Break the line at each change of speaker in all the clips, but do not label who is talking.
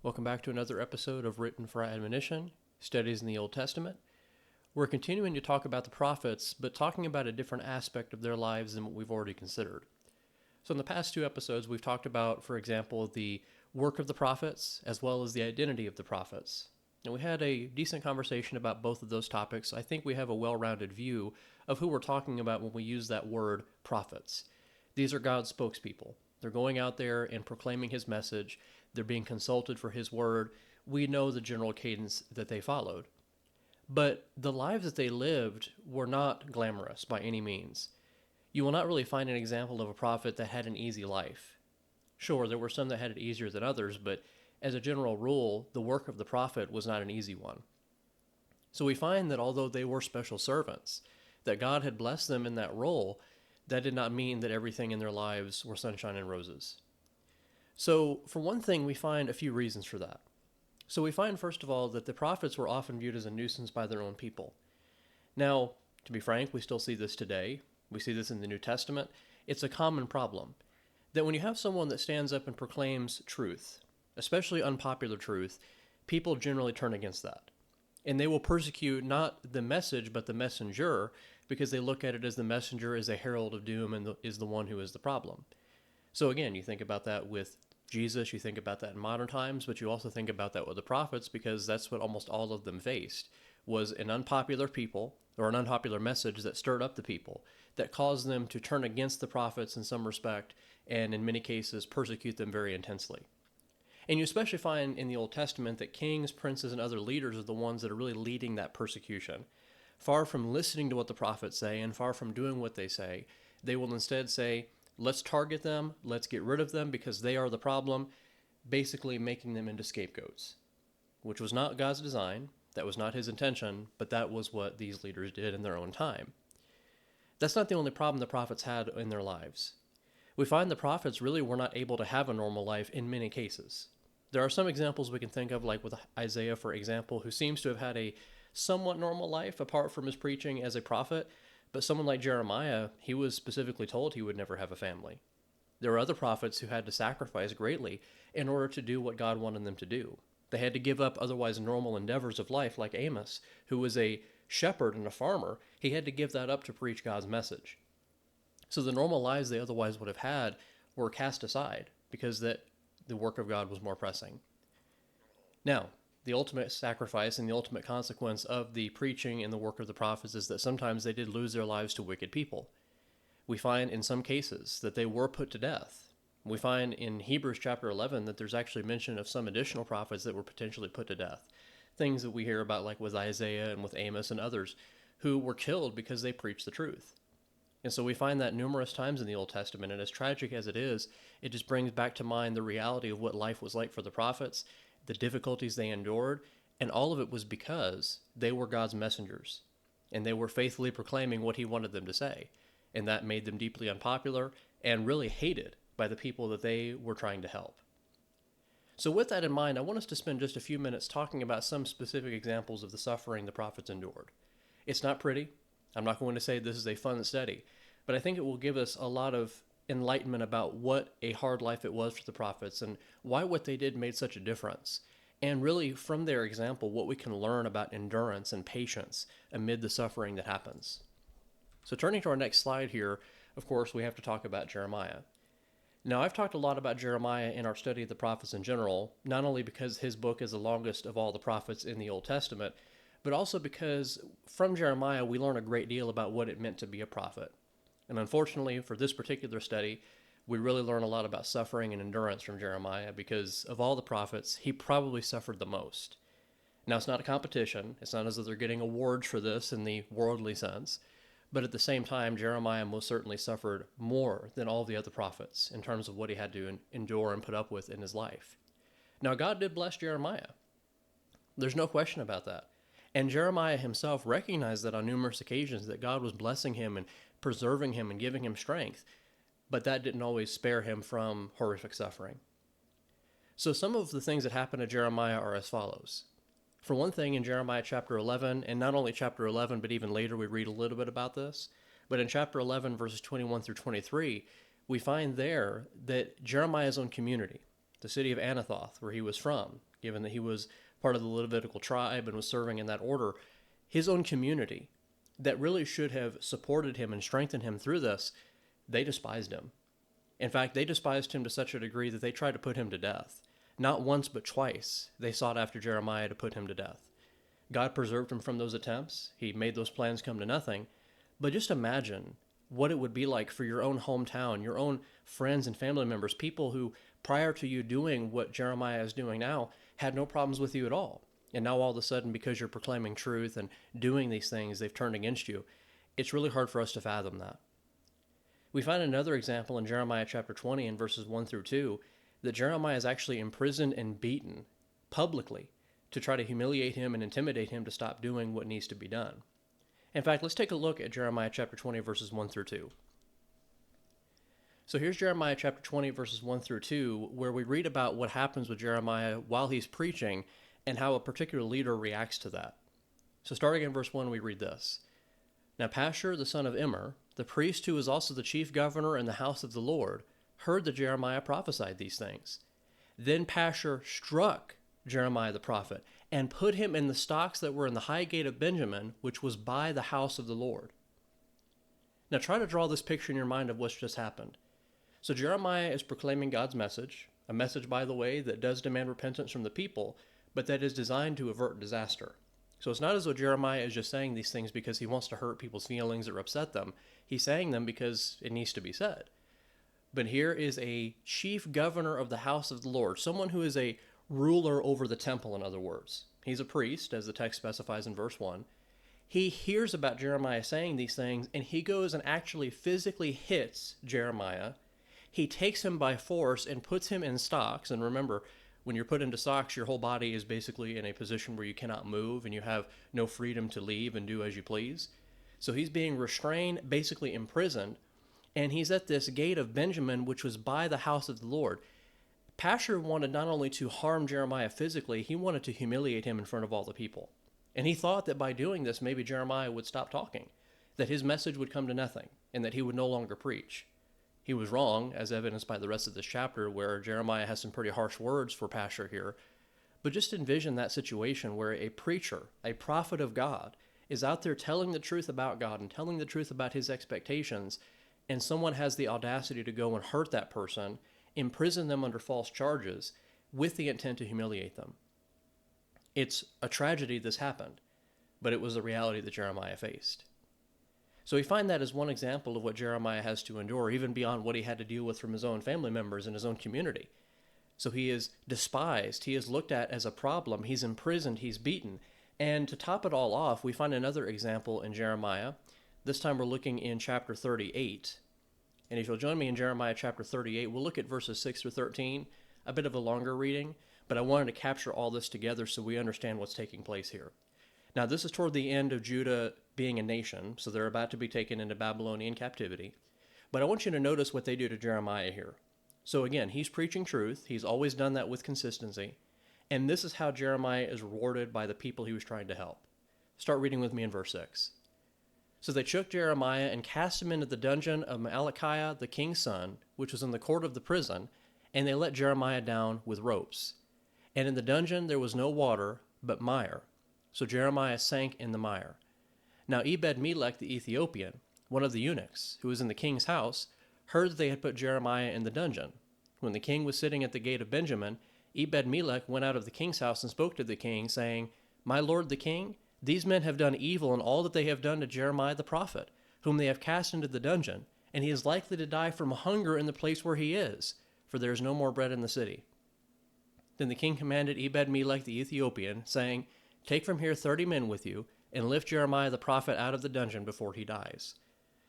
Welcome back to another episode of Written for Admonition, Studies in the Old Testament. We're continuing to talk about the prophets, but talking about a different aspect of their lives than what we've already considered. So in the past two episodes, we've talked about, for example, the work of the prophets, as well as the identity of the prophets. And we had a decent conversation about both of those topics. I think we have a well-rounded view of who we're talking about when we use that word prophets. These are God's spokespeople. They're going out there and proclaiming his message. They're being consulted for his word. We know the general cadence that they followed. But the lives that they lived were not glamorous by any means. You will not really find an example of a prophet that had an easy life. Sure, there were some that had it easier than others, but as a general rule, the work of the prophet was not an easy one. So we find that although they were special servants, that God had blessed them in that role, that did not mean that everything in their lives were sunshine and roses. So, for one thing, we find a few reasons for that. So we find, first of all, that the prophets were often viewed as a nuisance by their own people. Now, to be frank, we still see this today. We see this in the New Testament. It's a common problem that when you have someone that stands up and proclaims truth, especially unpopular truth, people generally turn against that. And they will persecute not the message, but the messenger, because they look at it as the messenger is a herald of doom and is the one who is the problem. So again, you think about that with Jesus, you think about that in modern times, but you also think about that with the prophets, because that's what almost all of them faced, was an unpopular people, or an unpopular message that stirred up the people, that caused them to turn against the prophets in some respect, and in many cases persecute them very intensely. And you especially find in the Old Testament that kings, princes, and other leaders are the ones that are really leading that persecution. Far from listening to what the prophets say, and far from doing what they say, they will instead say, let's target them, let's get rid of them because they are the problem, basically making them into scapegoats, which was not God's design, that was not his intention, but that was what these leaders did in their own time. That's not the only problem the prophets had in their lives. We find the prophets really were not able to have a normal life in many cases. There are some examples we can think of, like with Isaiah, for example, who seems to have had a somewhat normal life apart from his preaching as a prophet. But someone like Jeremiah, he was specifically told he would never have a family. There were other prophets who had to sacrifice greatly in order to do what God wanted them to do. They had to give up otherwise normal endeavors of life, like Amos, who was a shepherd and a farmer. He had to give that up to preach God's message. So the normal lives they otherwise would have had were cast aside because that the work of God was more pressing. Now, the ultimate sacrifice and the ultimate consequence of the preaching and the work of the prophets is that sometimes they did lose their lives to wicked people. We find in some cases that they were put to death. We find in Hebrews chapter 11 that there's actually mention of some additional prophets that were potentially put to death. Things that we hear about, like with Isaiah and with Amos and others, who were killed because they preached the truth. And so we find that numerous times in the Old Testament, and as tragic as it is, it just brings back to mind the reality of what life was like for the prophets, the difficulties they endured, and all of it was because they were God's messengers, and they were faithfully proclaiming what he wanted them to say, and that made them deeply unpopular and really hated by the people that they were trying to help. So with that in mind, I want us to spend just a few minutes talking about some specific examples of the suffering the prophets endured. It's not pretty. I'm not going to say this is a fun study, but I think it will give us a lot of enlightenment about what a hard life it was for the prophets and why what they did made such a difference. And really, from their example, what we can learn about endurance and patience amid the suffering that happens. So turning to our next slide here, of course, we have to talk about Jeremiah. Now, I've talked a lot about Jeremiah in our study of the prophets in general, not only because his book is the longest of all the prophets in the Old Testament, but also because from Jeremiah we learn a great deal about what it meant to be a prophet. And unfortunately, for this particular study, we really learn a lot about suffering and endurance from Jeremiah because of all the prophets, he probably suffered the most. Now, it's not a competition. It's not as though they're getting awards for this in the worldly sense. But at the same time, Jeremiah most certainly suffered more than all the other prophets in terms of what he had to endure and put up with in his life. Now, God did bless Jeremiah. There's no question about that. And Jeremiah himself recognized that on numerous occasions that God was blessing him and preserving him and giving him strength, but that didn't always spare him from horrific suffering. So some of the things that happened to Jeremiah are as follows. For one thing, in Jeremiah chapter 11, and not only chapter 11, but even later we read a little bit about this, but in chapter 11, verses 21 through 23, we find there that Jeremiah's own community, the city of Anathoth, where he was from, given that he was part of the Levitical tribe and was serving in that order. His own community, that really should have supported him and strengthened him through this, they despised him. In fact, they despised him to such a degree that they tried to put him to death. Not once, but twice, they sought after Jeremiah to put him to death. God preserved him from those attempts. He made those plans come to nothing. But just imagine what it would be like for your own hometown, your own friends and family members, people who, prior to you doing what Jeremiah is doing now, had no problems with you at all. And now all of a sudden, because you're proclaiming truth and doing these things, they've turned against you. It's really hard for us to fathom that. We find another example in Jeremiah chapter 20 in verses 1 through 2, that Jeremiah is actually imprisoned and beaten publicly to try to humiliate him and intimidate him to stop doing what needs to be done. In fact, let's take a look at Jeremiah chapter 20 verses 1 through 2. So here's Jeremiah chapter 20 verses 1 through 2, where we read about what happens with Jeremiah while he's preaching and how a particular leader reacts to that. So starting in verse 1, we read this. Now Pashur, the son of Immer, the priest who was also the chief governor in the house of the Lord, heard that Jeremiah prophesied these things. Then Pashur struck Jeremiah the prophet and put him in the stocks that were in the high gate of Benjamin, which was by the house of the Lord. Now try to draw this picture in your mind of what's just happened. So Jeremiah is proclaiming God's message, a message, by the way, that does demand repentance from the people, but that is designed to avert disaster. So it's not as though Jeremiah is just saying these things because he wants to hurt people's feelings or upset them. He's saying them because it needs to be said. But here is a chief governor of the house of the Lord, someone who is a ruler over the temple, in other words. He's a priest, as the text specifies in verse 1. He hears about Jeremiah saying these things, and he goes and actually physically hits Jeremiah. He takes him by force and puts him in stocks. And remember, when you're put into stocks, your whole body is basically in a position where you cannot move and you have no freedom to leave and do as you please. So he's being restrained, basically imprisoned, and he's at this gate of Benjamin, which was by the house of the Lord. Pashur wanted not only to harm Jeremiah physically, he wanted to humiliate him in front of all the people. And he thought that by doing this, maybe Jeremiah would stop talking, that his message would come to nothing, and that he would no longer preach. He was wrong, as evidenced by the rest of this chapter, where Jeremiah has some pretty harsh words for Pashur here. But just envision that situation where a preacher, a prophet of God, is out there telling the truth about God and telling the truth about his expectations, and someone has the audacity to go and hurt that person, imprison them under false charges, with the intent to humiliate them. It's a tragedy this happened, but it was the reality that Jeremiah faced. So we find that as one example of what Jeremiah has to endure, even beyond what he had to deal with from his own family members and his own community. So he is despised, he is looked at as a problem, he's imprisoned, he's beaten. And to top it all off, we find another example in Jeremiah. This time we're looking in chapter 38. And if you'll join me in Jeremiah chapter 38, we'll look at verses 6 through 13, a bit of a longer reading, but I wanted to capture all this together so we understand what's taking place here. Now, this is toward the end of Judah being a nation, so they're about to be taken into Babylonian captivity. But I want you to notice what they do to Jeremiah here. So again, he's preaching truth. He's always done that with consistency. And this is how Jeremiah is rewarded by the people he was trying to help. Start reading with me in verse 6. So they took Jeremiah and cast him into the dungeon of Malchiah, the king's son, which was in the court of the prison, and they let Jeremiah down with ropes. And in the dungeon there was no water, but mire. So Jeremiah sank in the mire. Now Ebed-Melech the Ethiopian, one of the eunuchs, who was in the king's house, heard that they had put Jeremiah in the dungeon. When the king was sitting at the gate of Benjamin, Ebed-Melech went out of the king's house and spoke to the king, saying, My lord the king, these men have done evil in all that they have done to Jeremiah the prophet, whom they have cast into the dungeon, and he is likely to die from hunger in the place where he is, for there is no more bread in the city. Then the king commanded Ebed-Melech the Ethiopian, saying, Take from here 30 men with you, and lift Jeremiah the prophet out of the dungeon before he dies.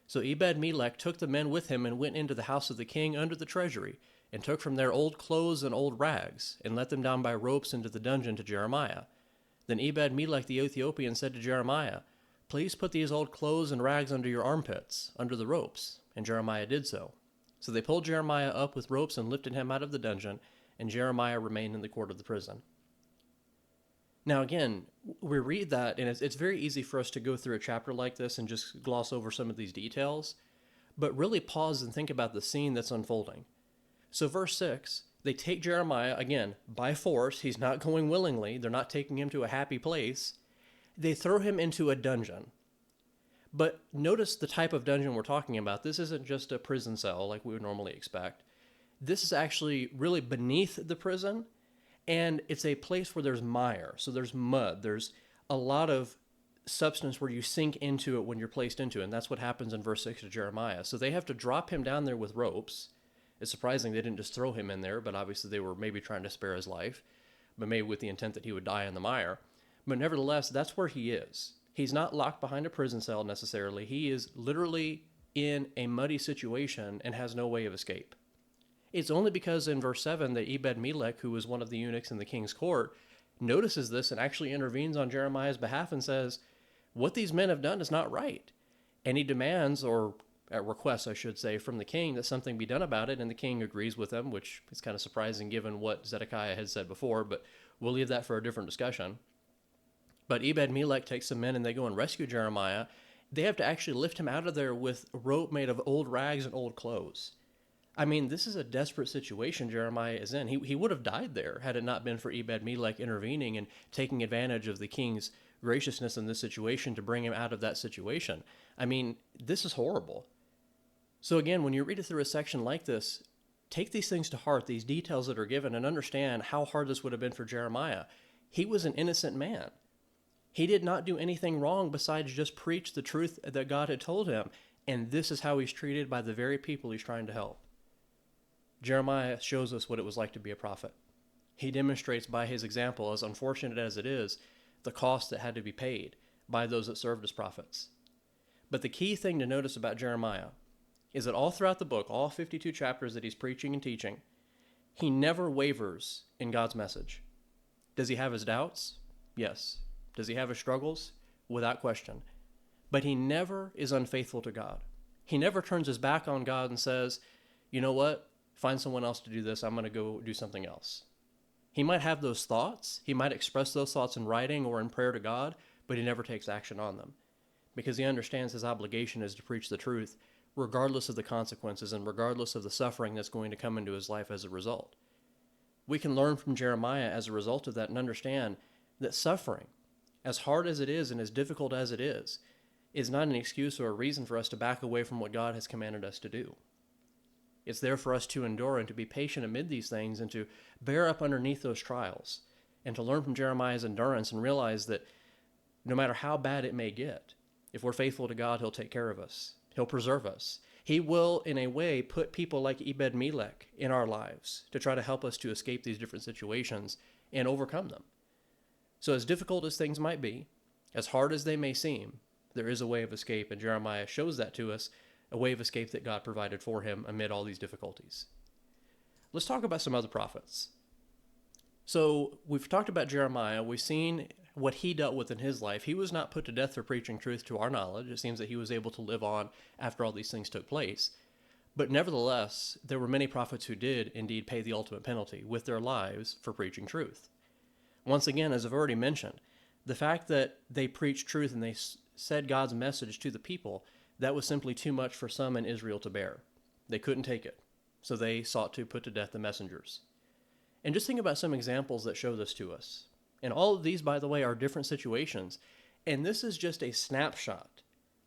So Ebed-Melech took the men with him and went into the house of the king under the treasury, and took from there old clothes and old rags, and let them down by ropes into the dungeon to Jeremiah. Then Ebed-Melech the Ethiopian said to Jeremiah, Please put these old clothes and rags under your armpits, under the ropes. And Jeremiah did so. So they pulled Jeremiah up with ropes and lifted him out of the dungeon, and Jeremiah remained in the court of the prison. Now again, we read that, and it's very easy for us to go through a chapter like this and just gloss over some of these details, but really pause and think about the scene that's unfolding. So verse 6, They take Jeremiah, again, by force. He's not going willingly. They're not taking him to a happy place. They throw him into a dungeon. But notice the type of dungeon we're talking about. This isn't just a prison cell like we would normally expect. This is actually really beneath the prison, and it's a place where there's mire. So there's mud. There's a lot of substance where you sink into it when you're placed into it, and that's what happens in verse 6 of Jeremiah. So they have to drop him down there with ropes. It's surprising they didn't just throw him in there, but obviously they were maybe trying to spare his life, but maybe with the intent that he would die in the mire. But nevertheless, that's where he is. He's not locked behind a prison cell necessarily. He is literally in a muddy situation and has no way of escape. It's only because in verse 7 that Ebed-Melech, who was one of the eunuchs in the king's court, notices this and actually intervenes on Jeremiah's behalf and says, what these men have done is not right. And he demands, or requests, I should say, from the king that something be done about it, and the king agrees with him, which is kind of surprising given what Zedekiah had said before, but we'll leave that for a different discussion. But Ebed-Melech takes some men and they go and rescue Jeremiah. They have to actually lift him out of there with a rope made of old rags and old clothes. I mean, this is a desperate situation Jeremiah is in. He would have died there had it not been for Ebed-Melech intervening and taking advantage of the king's graciousness in this situation to bring him out of that situation. I mean, this is horrible. So again, when you read it through a section like this, take these things to heart, these details that are given, and understand how hard this would have been for Jeremiah. He was an innocent man. He did not do anything wrong besides just preach the truth that God had told him. And this is how he's treated by the very people he's trying to help. Jeremiah shows us what it was like to be a prophet. He demonstrates by his example, as unfortunate as it is, the cost that had to be paid by those that served as prophets. But the key thing to notice about Jeremiah is that all throughout the book, all 52 chapters that he's preaching and teaching, he never wavers in God's message. Does he have his doubts? Yes. Does he have his struggles? Without question. But he never is unfaithful to God. He never turns his back on God and says, you know what? Find someone else to do this. I'm going to go do something else. He might have those thoughts. He might express those thoughts in writing or in prayer to God, but he never takes action on them because he understands his obligation is to preach the truth regardless of the consequences and regardless of the suffering that's going to come into his life as a result. We can learn from Jeremiah as a result of that and understand that suffering, as hard as it is and as difficult as it is not an excuse or a reason for us to back away from what God has commanded us to do. It's there for us to endure and to be patient amid these things and to bear up underneath those trials and to learn from Jeremiah's endurance and realize that no matter how bad it may get, if we're faithful to God, he'll take care of us. He'll preserve us. He will, in a way, put people like Ebed-Melech in our lives to try to help us to escape these different situations and overcome them. So as difficult as things might be, as hard as they may seem, there is a way of escape, and Jeremiah shows that to us, a way of escape that God provided for him amid all these difficulties. Let's talk about some other prophets. So we've talked about Jeremiah. We've seen what he dealt with in his life. He was not put to death for preaching truth to our knowledge. It seems that he was able to live on after all these things took place. But nevertheless, there were many prophets who did indeed pay the ultimate penalty with their lives for preaching truth. Once again, as I've already mentioned, the fact that they preached truth and they said God's message to the people, that was simply too much for some in Israel to bear. They couldn't take it, so they sought to put to death the messengers. And just think about some examples that show this to us. And all of these, by the way, are different situations. And this is just a snapshot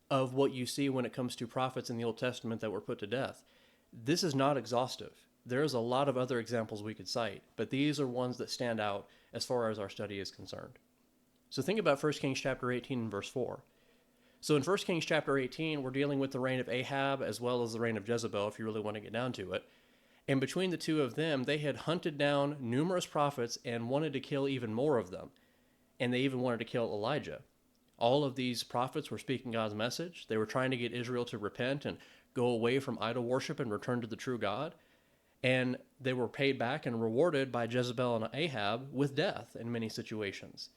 of what you see when it comes to prophets in the Old Testament that were put to death. This is not exhaustive. There's a lot of other examples we could cite, but these are ones that stand out as far as our study is concerned. So think about 1 Kings chapter 18 and verse 4. So in 1 Kings chapter 18, we're dealing with the reign of Ahab as well as the reign of Jezebel, if you really want to get down to it. And between the two of them, they had hunted down numerous prophets and wanted to kill even more of them. And they even wanted to kill Elijah. All of these prophets were speaking God's message. They were trying to get Israel to repent and go away from idol worship and return to the true God. And they were paid back and rewarded by Jezebel and Ahab with death in many situations.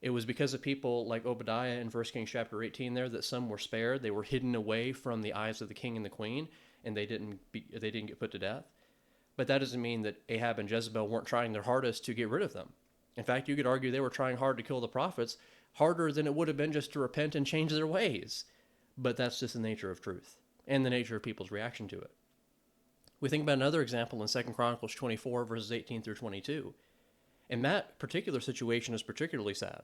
It was because of people like Obadiah in 1 Kings chapter 18 there that some were spared. They were hidden away from the eyes of the king and the queen, and they didn't get put to death. But that doesn't mean that Ahab and Jezebel weren't trying their hardest to get rid of them. In fact, you could argue they were trying hard to kill the prophets, harder than it would have been just to repent and change their ways. But that's just the nature of truth and the nature of people's reaction to it. We think about another example in 2 Chronicles 24, verses 18 through 22. And that particular situation is particularly sad,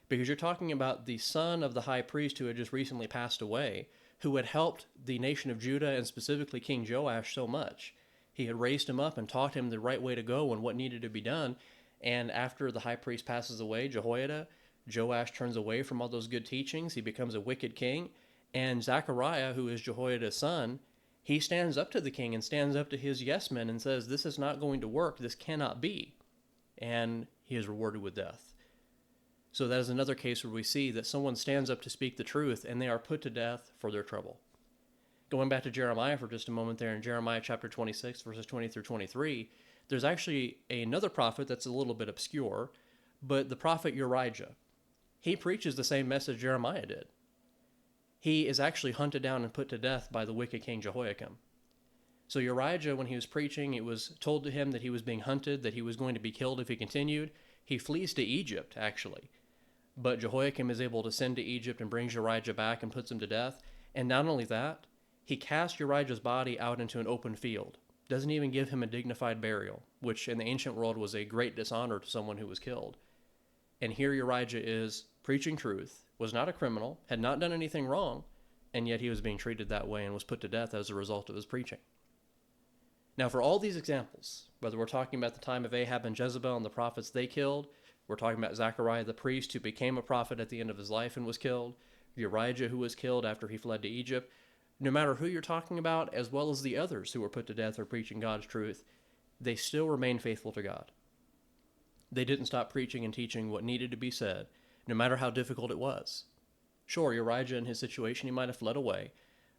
because you're talking about the son of the high priest who had just recently passed away, who had helped the nation of Judah and specifically King Joash so much. He had raised him up and taught him the right way to go and what needed to be done. And after the high priest passes away, Jehoiada, Joash turns away from all those good teachings. He becomes a wicked king. And Zechariah, who is Jehoiada's son, he stands up to the king and stands up to his yes men and says, this is not going to work. This cannot be. And he is rewarded with death. So that is another case where we see that someone stands up to speak the truth and they are put to death for their trouble. Going back to Jeremiah for just a moment there, in Jeremiah chapter 26, verses 20 through 23, there's actually another prophet that's a little bit obscure, but the prophet Urijah, he preaches the same message Jeremiah did. He is actually hunted down and put to death by the wicked king Jehoiakim. So Urijah, when he was preaching, it was told to him that he was being hunted, that he was going to be killed if he continued. He flees to Egypt, actually. But Jehoiakim is able to send to Egypt and brings Urijah back and puts him to death. And not only that, he casts Urijah's body out into an open field. Doesn't even give him a dignified burial, which in the ancient world was a great dishonor to someone who was killed. And here Urijah is preaching truth, was not a criminal, had not done anything wrong, and yet he was being treated that way and was put to death as a result of his preaching. Now, for all these examples, whether we're talking about the time of Ahab and Jezebel and the prophets they killed, we're talking about Zechariah the priest who became a prophet at the end of his life and was killed, Urijah who was killed after he fled to Egypt, no matter who you're talking about, as well as the others who were put to death or preaching God's truth, they still remain faithful to God. They didn't stop preaching and teaching what needed to be said, no matter how difficult it was. Sure, Urijah in his situation, he might have fled away,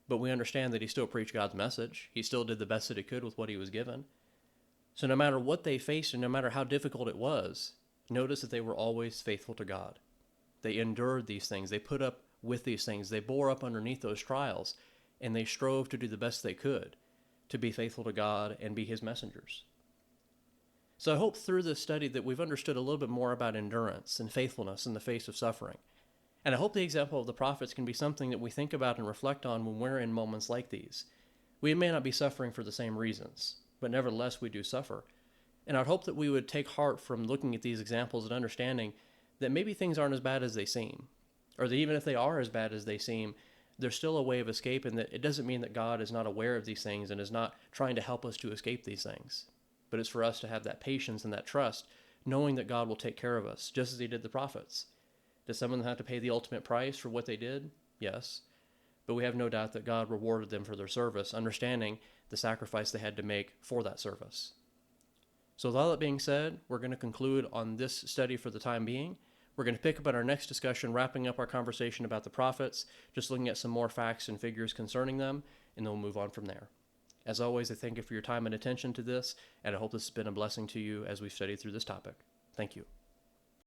but we understand that he still preached God's message. He still did the best that he could with what he was given. So no matter what they faced and no matter how difficult it was, notice that they were always faithful to God. They endured these things. They put up with these things. They bore up underneath those trials, and they strove to do the best they could to be faithful to God and be his messengers. So I hope through this study that we've understood a little bit more about endurance and faithfulness in the face of suffering. And I hope the example of the prophets can be something that we think about and reflect on when we're in moments like these. We may not be suffering for the same reasons, but nevertheless we do suffer. And I'd hope that we would take heart from looking at these examples and understanding that maybe things aren't as bad as they seem, or that even if they are as bad as they seem, there's still a way of escape, and that it doesn't mean that God is not aware of these things and is not trying to help us to escape these things. But it's for us to have that patience and that trust, knowing that God will take care of us, just as he did the prophets. Does some of them have to pay the ultimate price for what they did? Yes. But we have no doubt that God rewarded them for their service, understanding the sacrifice they had to make for that service. So with all that being said, we're going to conclude on this study for the time being. We're going to pick up on our next discussion, wrapping up our conversation about the prophets, just looking at some more facts and figures concerning them, and then we'll move on from there. As always, I thank you for your time and attention to this, and I hope this has been a blessing to you as we've studied through this topic. Thank you.